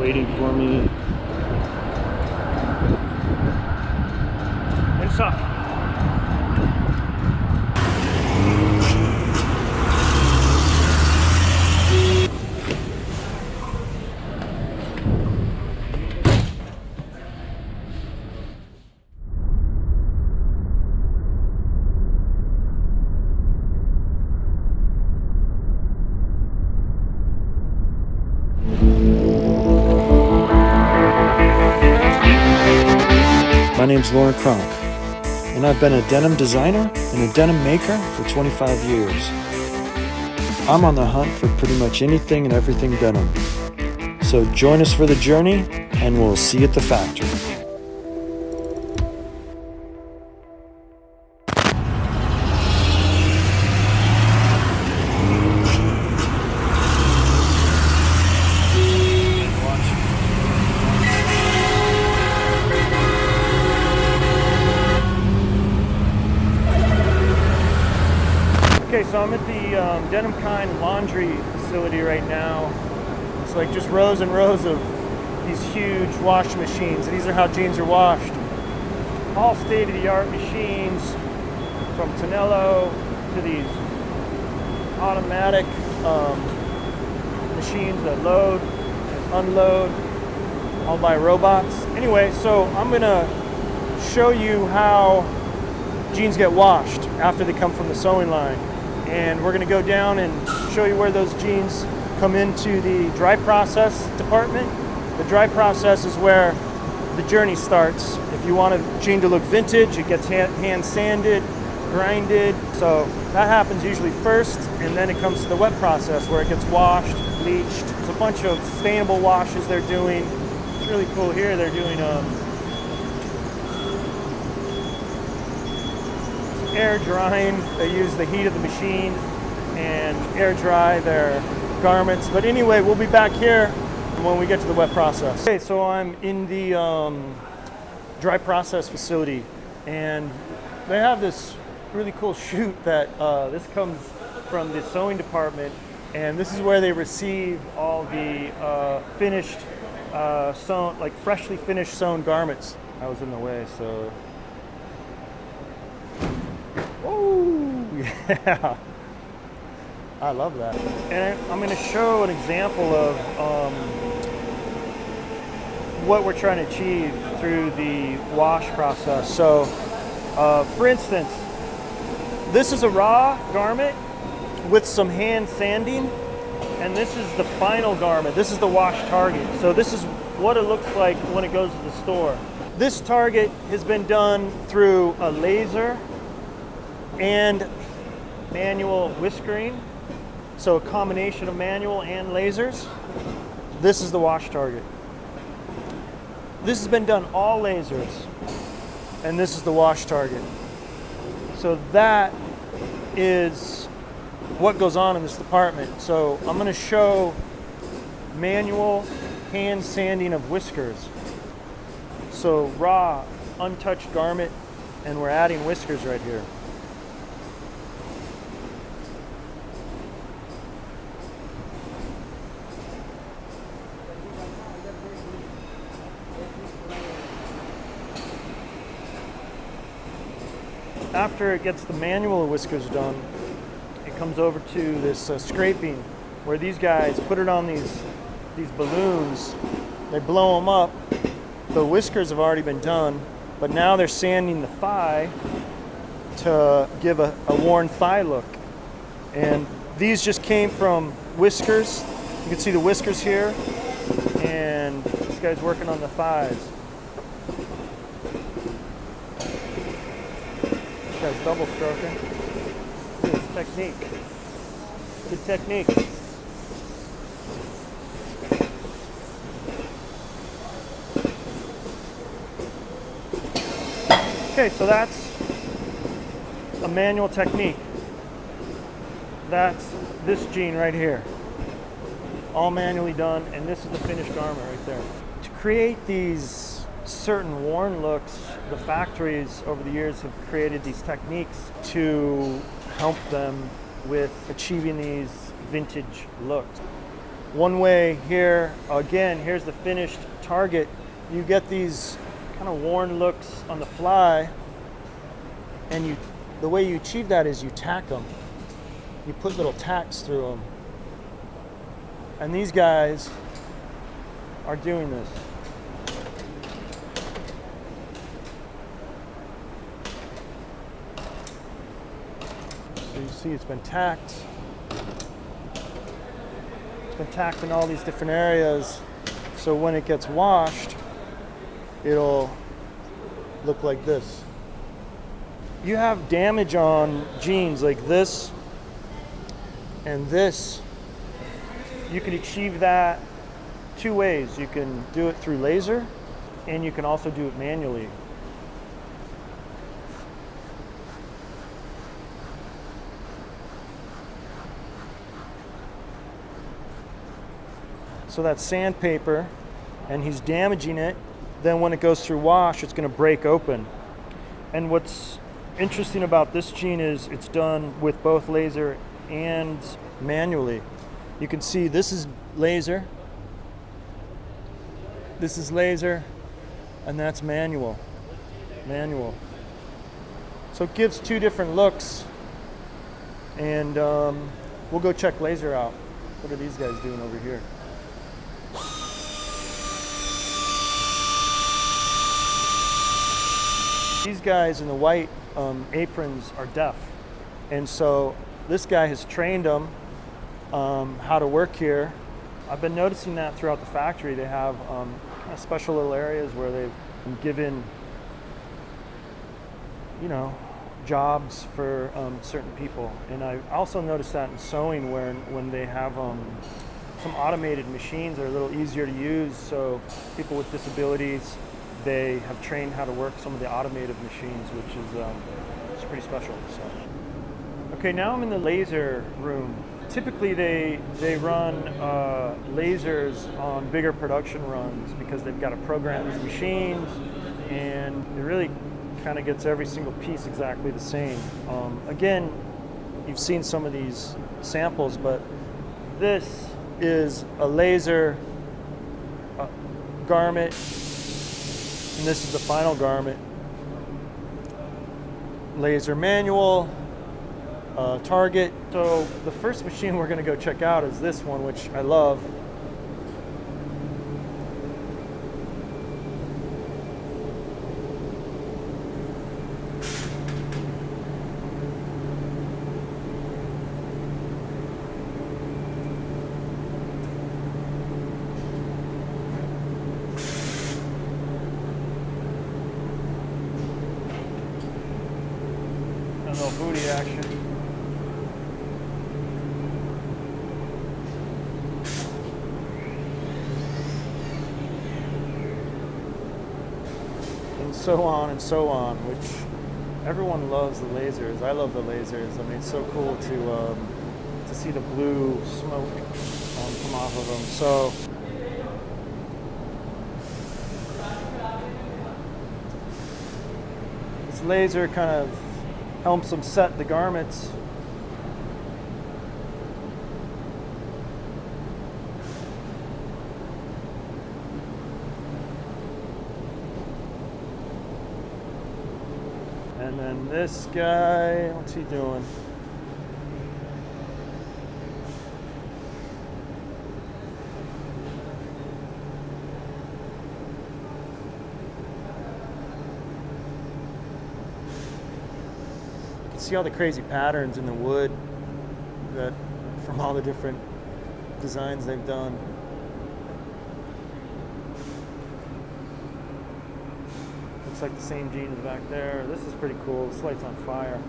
waiting for me. Inside. My name's Lauren Kronk, and I've been a denim designer and a denim maker for 25 years. I'm on the hunt for pretty much anything and everything denim. So join us for the journey, and we'll see you at the factory. Okay, so I'm at the DenimKind laundry facility right now. It's like just rows and rows of these huge wash machines. These are how jeans are washed. All state-of-the-art machines, from Tonello to these automatic machines that load and unload, all by robots. Anyway, so I'm gonna show you how jeans get washed after they come from the sewing line. And we're going to go down and show you where those jeans come into the dry process department. The dry process is where the journey starts. If you want a jean to look vintage, it gets hand sanded, grinded. So that happens usually first, and then it comes to the wet process where it gets washed, bleached. It's a bunch of sustainable washes they're doing. It's really cool here. They're doing air drying. They use the heat of the machines and air dry their garments. But anyway, we'll be back here when we get to the wet process. Okay, so I'm in the dry process facility, and they have this really cool chute that this comes from the sewing department, and this is where they receive all the finished sewn, like freshly finished sewn garments. I was in the way, so. Oh, yeah. I love that. And I'm going to show an example of what we're trying to achieve through the wash process. So, for instance, this is a raw garment with some hand sanding, and this is the final garment. This is the wash target. So this is what it looks like when it goes to the store. This target has been done through a laser and manual whiskering, so a combination of manual and lasers. This is the wash target. This has been done all lasers, and this is the wash target. So that is what goes on in this department. So I'm going to show manual hand sanding of whiskers. So raw, untouched garment, and we're adding whiskers right here. After it gets the manual whiskers done, it comes over to this scraping, where these guys put it on these balloons. They blow them up. The whiskers have already been done, but now they're sanding the thigh to give a worn thigh look. And these just came from whiskers. You can see the whiskers here, and this guy's working on the thighs. This guy's double stroking. Good technique. Good technique. Okay, so that's a manual technique. That's this jean right here. All manually done, and this is the finished garment right there. To create these certain worn looks, the factories over the years have created these techniques to help them with achieving these vintage looks. one way here. Again, here's the finished target. You get these kind of worn looks on the fly, and the way you achieve that is you tack them. You put little tacks through them. And these guys are doing this. So you see it's been tacked. It's been tacked in all these different areas. So when it gets washed, it'll look like this. You have damage on jeans like this and this. You can achieve that two ways. You can do it through laser, and you can also do it manually. So that's sandpaper, and he's damaging it. Then when it goes through wash, it's going to break open. And what's interesting about this jean is it's done with both laser and manually. You can see this is laser, this is laser, and that's manual. So it gives two different looks, and we'll go check laser out. What are these guys doing over here? These guys in the white aprons are deaf, and so this guy has trained them how to work here. I've been noticing that throughout the factory. They have kind of special little areas where they've been given, jobs for certain people. And I also noticed that in sewing, when they have some automated machines that are a little easier to use. So people with disabilities, they have trained how to work some of the automated machines, which is it's pretty special. So. Okay, now I'm in the laser room. Typically they run lasers on bigger production runs because they've got to program these machines, and it really kind of gets every single piece exactly the same. Again, you've seen some of these samples, but this is a laser garment, and this is the final garment. Laser manual, target. So the first machine we're going to go check out is this one, which I love. A little booty action. And so on and so on, which everyone loves the lasers. I love the lasers. I mean, it's so cool to see the blue smoke come off of them. So this laser kind of helps them set the garments. And then this guy, what's he doing? You can see all the crazy patterns in the wood that from all the different designs they've done. Looks like the same jeans back there. This is pretty cool. This light's on fire.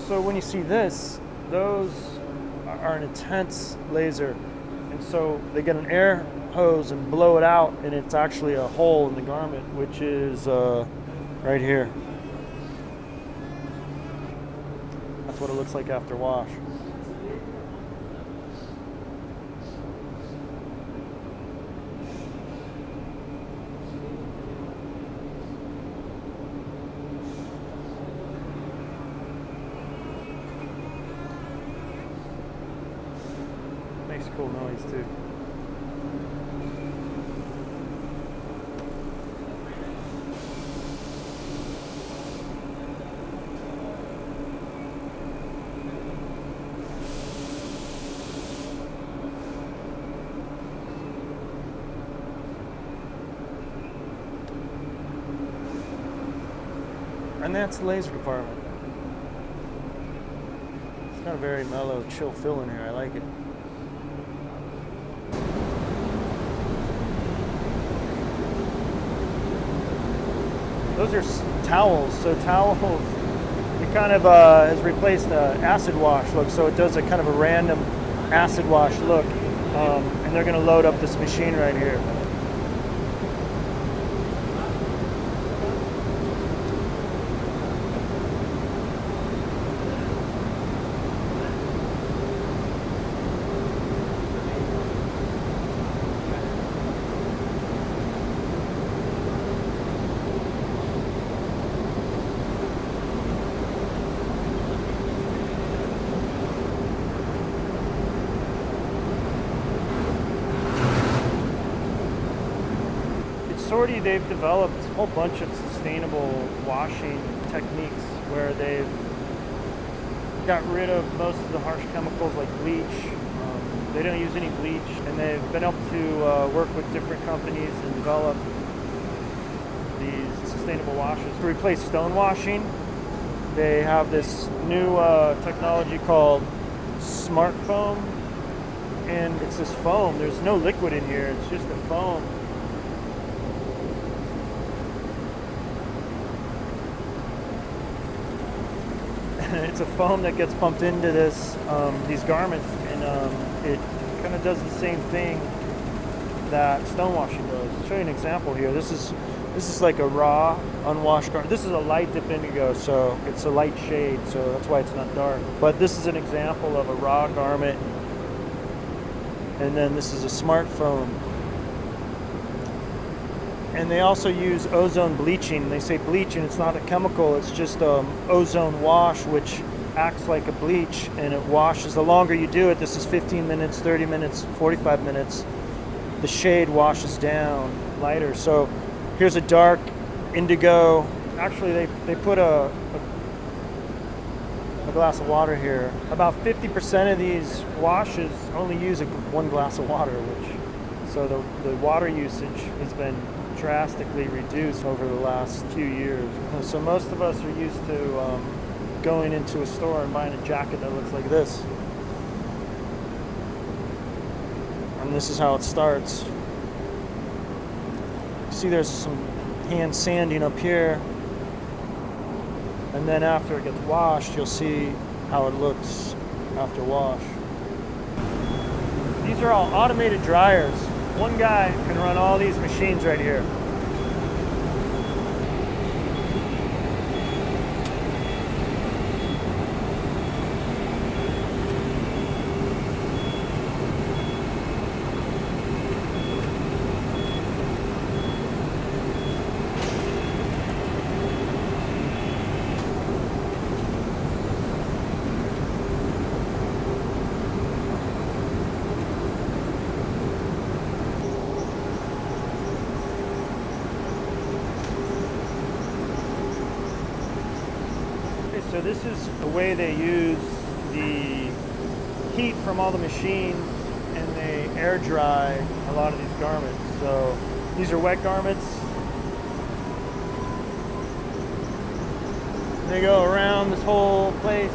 So when you see this, those are an intense laser. And so they get an air hose and blow it out, and it's actually a hole in the garment, which is right here. That's what it looks like after wash. cool noise too. And that's the laser department. It's got a very mellow, chill feel in here. I like it. Those are towels. So towels, it kind of has replaced the acid wash look. So it does a kind of a random acid wash look. And they're going to load up this machine right here. Soorty, they've developed a whole bunch of sustainable washing techniques where they've got rid of most of the harsh chemicals like bleach. They don't use any bleach, and they've been able to work with different companies and develop these sustainable washes. To replace stone washing, they have this new technology called smart foam, and it's this foam. There's no liquid in here, it's just a foam. It's a foam that gets pumped into these garments, and it kind of does the same thing that stone washing does. I'll show you an example here. This is like a raw, unwashed garment. This is a light dip indigo, so it's a light shade, so that's why it's not dark. But this is an example of a raw garment, and then this is a smart foam. And they also use ozone bleaching. They say bleach, and it's not a chemical, it's just ozone wash, which acts like a bleach, and it washes. The longer you do it, this is 15 minutes, 30 minutes, 45 minutes, the shade washes down lighter. So here's a dark indigo. Actually, they put a glass of water here. About 50% of these washes only use one glass of water, so the water usage has been drastically reduced over the last few years. So most of us are used to going into a store and buying a jacket that looks like this. And this is how it starts. See, there's some hand sanding up here. And then after it gets washed, you'll see how it looks after wash. These are all automated dryers. One guy can run all these machines right here. So this is the way they use the heat from all the machines, and they air dry a lot of these garments. So these are wet garments. They go around this whole place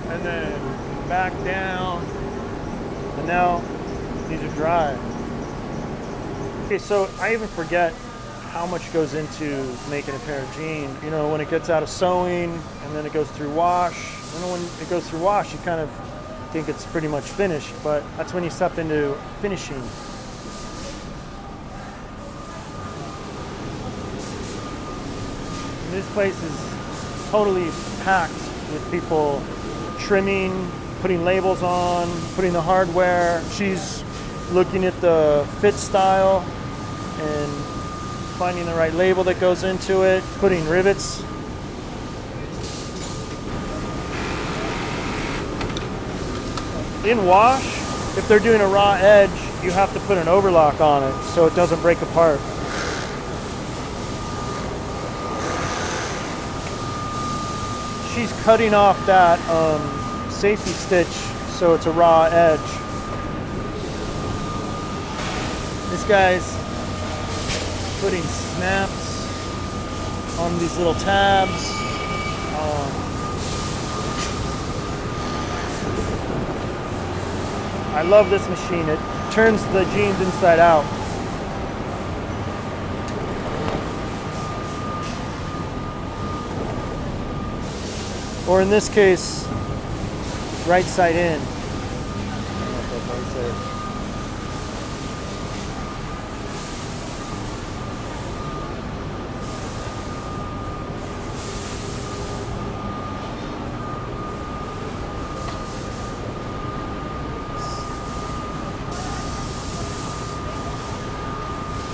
and then back down, and now these are dry. Okay, so I even forget how much goes into making a pair of jeans. You know, when it gets out of sewing and then it goes through wash, and when it goes through wash, you kind of think it's pretty much finished, but that's when you step into finishing. And this place is totally packed with people trimming, putting labels on, putting the hardware. She's looking at the fit style and finding the right label that goes into it, putting rivets. In wash, if they're doing a raw edge, you have to put an overlock on it so it doesn't break apart. She's cutting off that safety stitch so it's a raw edge. This guy's putting snaps on these little tabs. I love this machine. It turns the jeans inside out. Or in this case, right side in. I don't know if that's how you say it.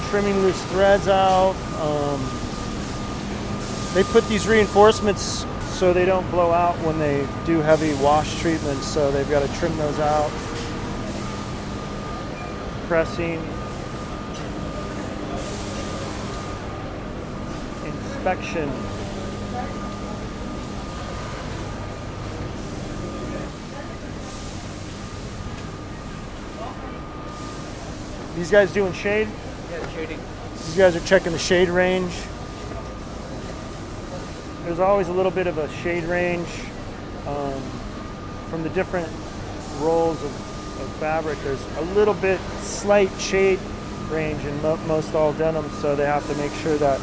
Trimming loose threads out. They put these reinforcements so they don't blow out when they do heavy wash treatments, so they've got to trim those out. Pressing. Inspection. These guys doing shade? Yeah, shading. These guys are checking the shade range. There's always a little bit of a shade range from the different rolls of fabric. There's a little bit slight shade range in most all denim, so they have to make sure that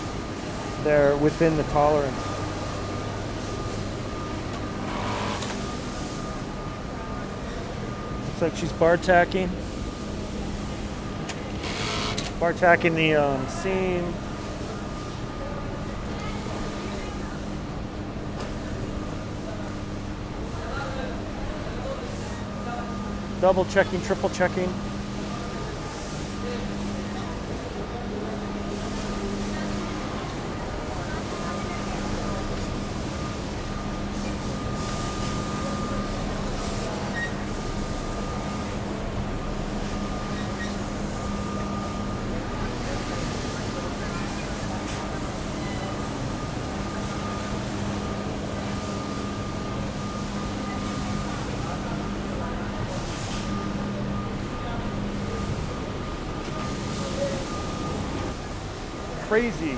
they're within the tolerance. Looks like she's bar tacking. Bar tacking the seam. Double checking, triple checking. Crazy.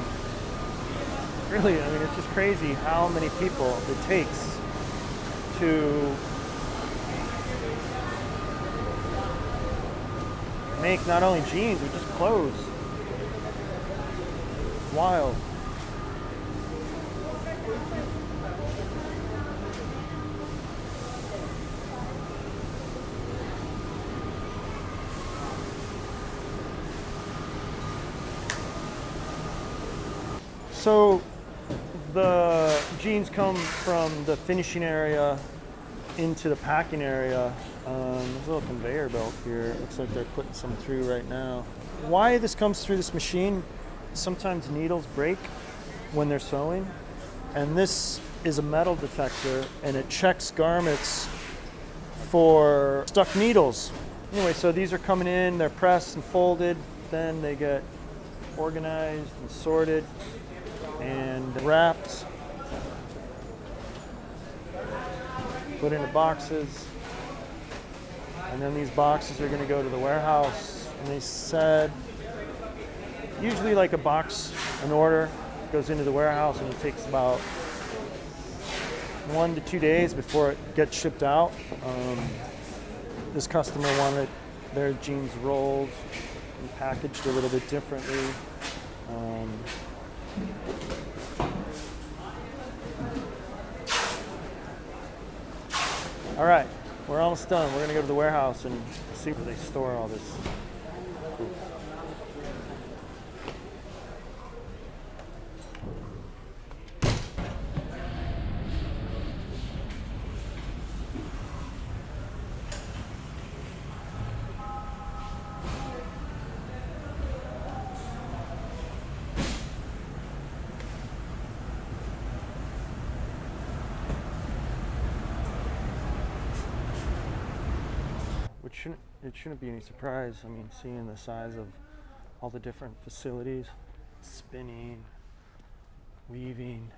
Really, I mean, it's just crazy how many people it takes to make not only jeans, but just clothes. Wild. So the jeans come from the finishing area into the packing area. There's a little conveyor belt here. It looks like they're putting some through right now. Why this comes through this machine, sometimes needles break when they're sewing. And this is a metal detector and it checks garments for stuck needles. Anyway, so these are coming in, they're pressed and folded, then they get organized and sorted and wrapped, put into boxes, and then these boxes are going to go to the warehouse. And they said usually like a box, an order goes into the warehouse and it takes about 1 to 2 days before it gets shipped out. This customer wanted their jeans rolled and packaged a little bit differently. All right, we're almost done. We're gonna go to the warehouse and see where they store all this. Cool. it shouldn't be any surprise. I mean, seeing the size of all the different facilities, spinning, weaving,